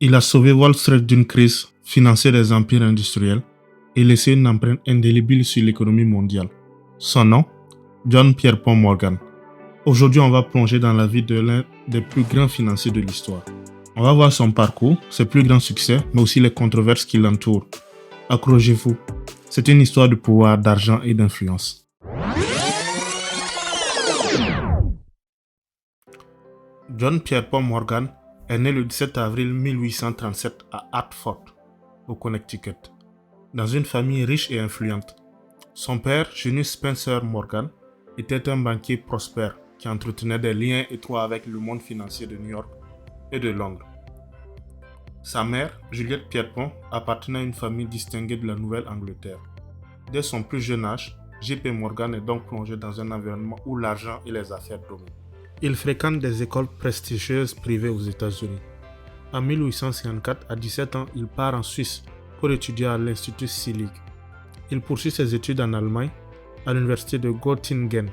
Il a sauvé Wall Street d'une crise, financé des empires industriels et laissé une empreinte indélébile sur l'économie mondiale. Son nom, John Pierpont Morgan. Aujourd'hui, on va plonger dans la vie de l'un des plus grands financiers de l'histoire. On va voir son parcours, ses plus grands succès, mais aussi les controverses qui l'entourent. Accrochez-vous, c'est une histoire de pouvoir, d'argent et d'influence. John Pierpont Morgan est né le 17 avril 1837 à Hartford, au Connecticut, dans une famille riche et influente. Son père, Junius Spencer Morgan, était un banquier prospère qui entretenait des liens étroits avec le monde financier de New York et de Londres. Sa mère, Juliette Pierpont, appartenait à une famille distinguée de la Nouvelle-Angleterre. Dès son plus jeune âge, J.P. Morgan est donc plongé dans un environnement où l'argent et les affaires dominent. Il fréquente des écoles prestigieuses privées aux États-Unis. En 1854, à 17 ans, il part en Suisse pour étudier à l'Institut Sillig. Il poursuit ses études en Allemagne, à l'université de Göttingen,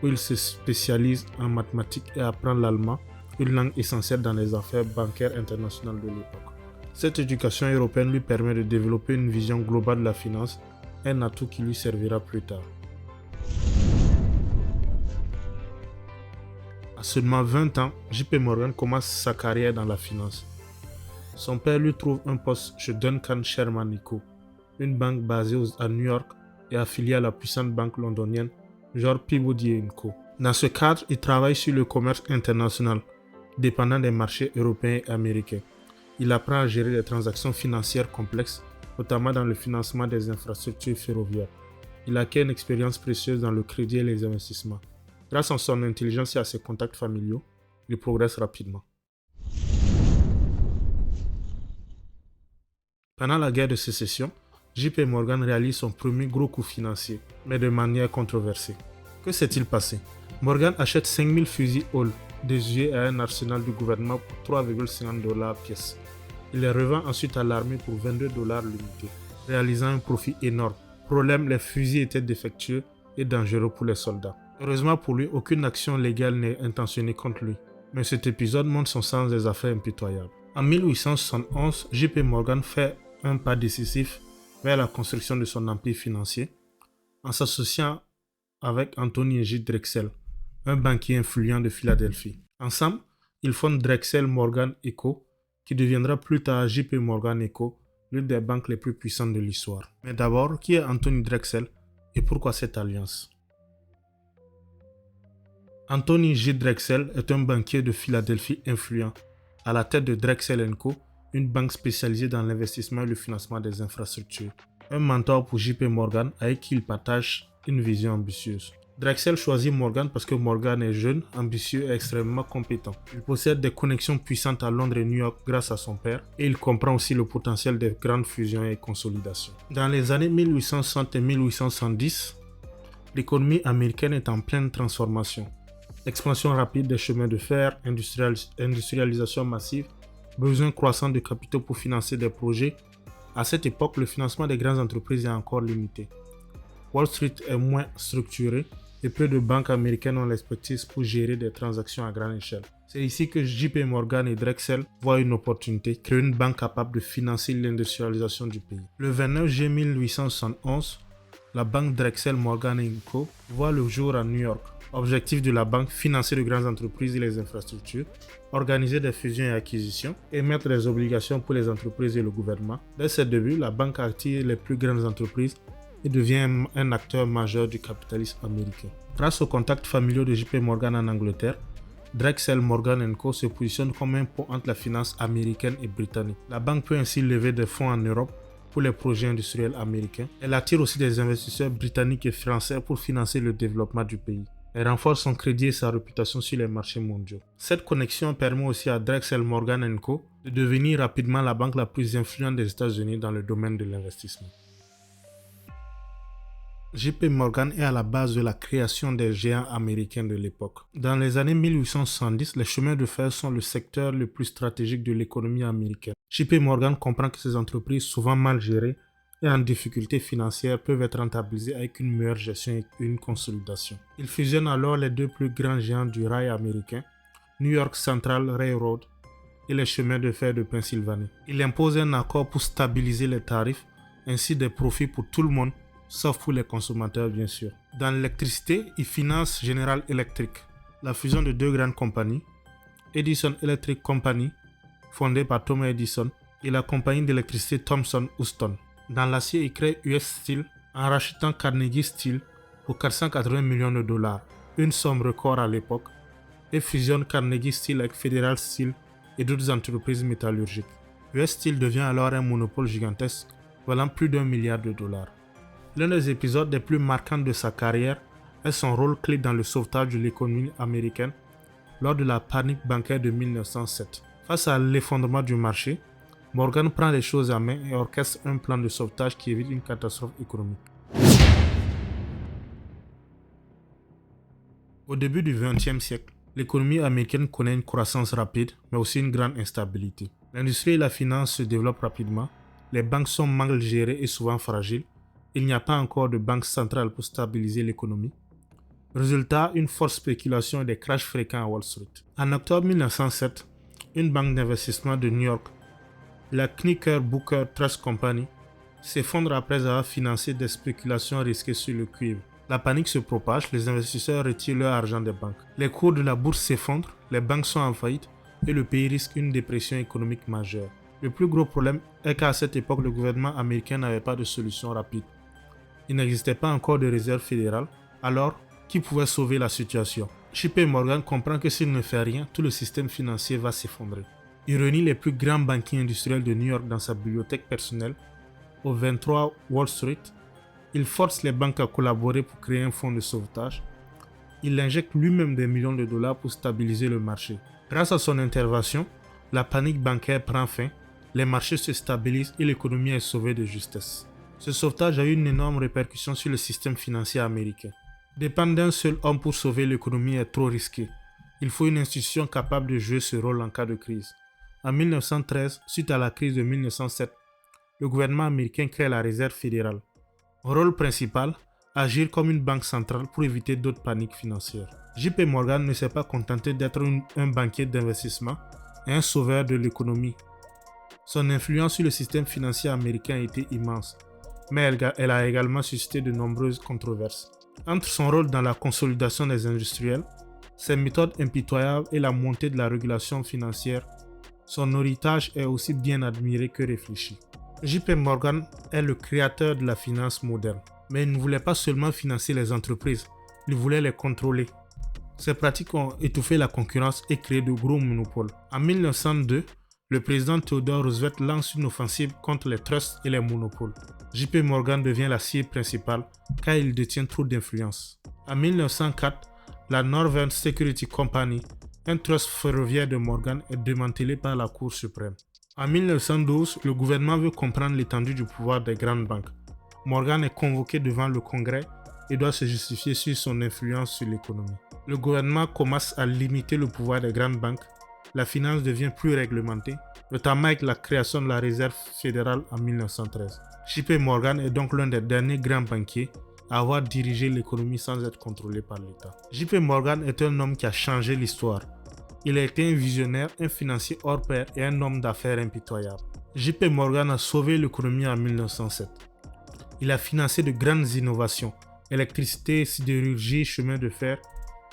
où il se spécialise en mathématiques et apprend l'allemand, une langue essentielle dans les affaires bancaires internationales de l'époque. Cette éducation européenne lui permet de développer une vision globale de la finance, un atout qui lui servira plus tard. À seulement 20 ans, J.P. Morgan commence sa carrière dans la finance. Son père lui trouve un poste chez Duncan Sherman & Co., une banque basée à New York et affiliée à la puissante banque londonienne George Peabody & Co. Dans ce cadre, il travaille sur le commerce international, dépendant des marchés européens et américains. Il apprend à gérer des transactions financières complexes, notamment dans le financement des infrastructures ferroviaires. Il acquiert une expérience précieuse dans le crédit et les investissements. Grâce à son intelligence et à ses contacts familiaux, il progresse rapidement. Pendant la guerre de sécession, J.P. Morgan réalise son premier gros coup financier, mais de manière controversée. Que s'est-il passé? Morgan achète 5000 fusils Hall désuets à un arsenal du gouvernement pour 3,50$ pièce. Il les revend ensuite à l'armée pour 22$ l'unité, réalisant un profit énorme. Problème, les fusils étaient défectueux et dangereux pour les soldats. Heureusement pour lui, aucune action légale n'est intentionnée contre lui, mais cet épisode montre son sens des affaires impitoyable. En 1871, J.P. Morgan fait un pas décisif vers la construction de son empire financier en s'associant avec Anthony J. Drexel, un banquier influent de Philadelphie. Ensemble, ils fondent Drexel Morgan & Co., qui deviendra plus tard J.P. Morgan & Co., l'une des banques les plus puissantes de l'histoire. Mais d'abord, qui est Anthony Drexel et pourquoi cette alliance? Anthony J. Drexel est un banquier de Philadelphie influent, à la tête de Drexel & Co., une banque spécialisée dans l'investissement et le financement des infrastructures. Un mentor pour J.P. Morgan avec qui il partage une vision ambitieuse. Drexel choisit Morgan parce que Morgan est jeune, ambitieux et extrêmement compétent. Il possède des connexions puissantes à Londres et New York grâce à son père et il comprend aussi le potentiel des grandes fusions et consolidations. Dans les années 1860 et 1870, l'économie américaine est en pleine transformation. Expansion rapide des chemins de fer, industrialisation massive, besoin croissant de capitaux pour financer des projets. À cette époque, le financement des grandes entreprises est encore limité. Wall Street est moins structuré et peu de banques américaines ont l'expertise pour gérer des transactions à grande échelle. C'est ici que J.P. Morgan et Drexel voient une opportunité, créer une banque capable de financer l'industrialisation du pays. Le 29 juillet 1871, la banque Drexel Morgan & Co. voit le jour à New York. Objectif de la banque, financer de grandes entreprises et les infrastructures, organiser des fusions et acquisitions, émettre des obligations pour les entreprises et le gouvernement. Dès ses débuts, la banque attire les plus grandes entreprises et devient un acteur majeur du capitalisme américain. Grâce aux contacts familiaux de J.P. Morgan en Angleterre, Drexel Morgan & Co. se positionne comme un pont entre la finance américaine et britannique. La banque peut ainsi lever des fonds en Europe pour les projets industriels américains. Elle attire aussi des investisseurs britanniques et français pour financer le développement du pays. Elle renforce son crédit et sa réputation sur les marchés mondiaux. Cette connexion permet aussi à Drexel Morgan & Co. de devenir rapidement la banque la plus influente des États-Unis dans le domaine de l'investissement. J.P. Morgan est à la base de la création des géants américains de l'époque. Dans les années 1870, les chemins de fer sont le secteur le plus stratégique de l'économie américaine. J.P. Morgan comprend que ces entreprises, souvent mal gérées et en difficulté financière, peuvent être rentabilisées avec une meilleure gestion et une consolidation. Il fusionne alors les deux plus grands géants du rail américain, New York Central Railroad et les chemins de fer de Pennsylvanie. Il impose un accord pour stabiliser les tarifs, ainsi des profits pour tout le monde, sauf pour les consommateurs bien sûr. Dans l'électricité, il finance General Electric, la fusion de deux grandes compagnies, Edison Electric Company, fondée par Thomas Edison, et la compagnie d'électricité Thomson Houston. Dans l'acier, il crée US Steel en rachetant Carnegie Steel pour 480 millions de dollars, une somme record à l'époque, et fusionne Carnegie Steel avec Federal Steel et d'autres entreprises métallurgiques. US Steel devient alors un monopole gigantesque, valant plus d'1 milliard de dollars. L'un des épisodes les plus marquants de sa carrière est son rôle clé dans le sauvetage de l'économie américaine lors de la panique bancaire de 1907. Face à l'effondrement du marché, Morgan prend les choses à main et orchestre un plan de sauvetage qui évite une catastrophe économique. Au début du XXe siècle, l'économie américaine connaît une croissance rapide, mais aussi une grande instabilité. L'industrie et la finance se développent rapidement, les banques sont mal gérées et souvent fragiles, il n'y a pas encore de banque centrale pour stabiliser l'économie. Résultat, une forte spéculation et des crashs fréquents à Wall Street. En octobre 1907, une banque d'investissement de New York, la Knickerbocker Trust Company, s'effondre après avoir financé des spéculations risquées sur le cuivre. La panique se propage, les investisseurs retirent leur argent des banques. Les cours de la bourse s'effondrent, les banques sont en faillite et le pays risque une dépression économique majeure. Le plus gros problème est qu'à cette époque, le gouvernement américain n'avait pas de solution rapide. Il n'existait pas encore de réserve fédérale, alors qui pouvait sauver la situation? JP Morgan comprend que s'il ne fait rien, tout le système financier va s'effondrer. Il réunit les plus grands banquiers industriels de New York dans sa bibliothèque personnelle, au 23 Wall Street. Il force les banques à collaborer pour créer un fonds de sauvetage. Il injecte lui-même des millions de dollars pour stabiliser le marché. Grâce à son intervention, la panique bancaire prend fin, les marchés se stabilisent et l'économie est sauvée de justesse. Ce sauvetage a eu une énorme répercussion sur le système financier américain. Dépendre d'un seul homme pour sauver l'économie est trop risqué. Il faut une institution capable de jouer ce rôle en cas de crise. En 1913, suite à la crise de 1907, le gouvernement américain crée la Réserve fédérale. Rôle principal, agir comme une banque centrale pour éviter d'autres paniques financières. JP Morgan ne s'est pas contenté d'être un banquier d'investissement et un sauveur de l'économie. Son influence sur le système financier américain a été immense, mais elle a également suscité de nombreuses controverses. Entre son rôle dans la consolidation des industriels, ses méthodes impitoyables et la montée de la régulation financière, son héritage est aussi bien admiré que réfléchi. JP Morgan est le créateur de la finance moderne, mais il ne voulait pas seulement financer les entreprises, il voulait les contrôler. Ces pratiques ont étouffé la concurrence et créé de gros monopoles. En 1902, le président Theodore Roosevelt lance une offensive contre les trusts et les monopoles. JP Morgan devient la cible principale car il détient trop d'influence. En 1904, la Northern Security Company, un trust ferroviaire de Morgan, est démantelé par la Cour suprême. En 1912, le gouvernement veut comprendre l'étendue du pouvoir des grandes banques. Morgan est convoqué devant le Congrès et doit se justifier sur son influence sur l'économie. Le gouvernement commence à limiter le pouvoir des grandes banques. La finance devient plus réglementée, notamment avec la création de la Réserve fédérale en 1913. JP Morgan est donc l'un des derniers grands banquiers à avoir dirigé l'économie sans être contrôlé par l'État. JP Morgan est un homme qui a changé l'histoire. Il a été un visionnaire, un financier hors pair et un homme d'affaires impitoyable. JP Morgan a sauvé l'économie en 1907. Il a financé de grandes innovations, électricité, sidérurgie, chemin de fer.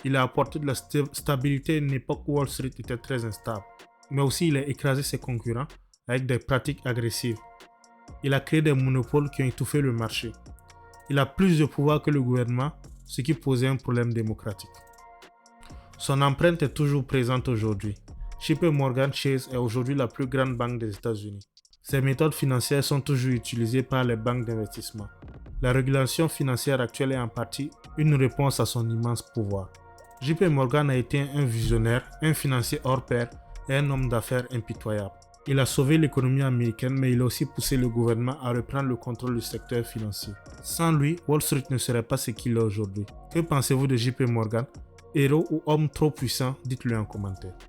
Il a apporté de la stabilité à une époque où Wall Street était très instable. Mais aussi, il a écrasé ses concurrents avec des pratiques agressives. Il a créé des monopoles qui ont étouffé le marché. Il a plus de pouvoir que le gouvernement, ce qui posait un problème démocratique. Son empreinte est toujours présente aujourd'hui. JP Morgan Chase est aujourd'hui la plus grande banque des États-Unis. Ses méthodes financières sont toujours utilisées par les banques d'investissement. La régulation financière actuelle est en partie une réponse à son immense pouvoir. JP Morgan a été un visionnaire, un financier hors pair et un homme d'affaires impitoyable. Il a sauvé l'économie américaine, mais il a aussi poussé le gouvernement à reprendre le contrôle du secteur financier. Sans lui, Wall Street ne serait pas ce qu'il est aujourd'hui. Que pensez-vous de JP Morgan? Héros ou homme trop puissant? Dites-le en commentaire.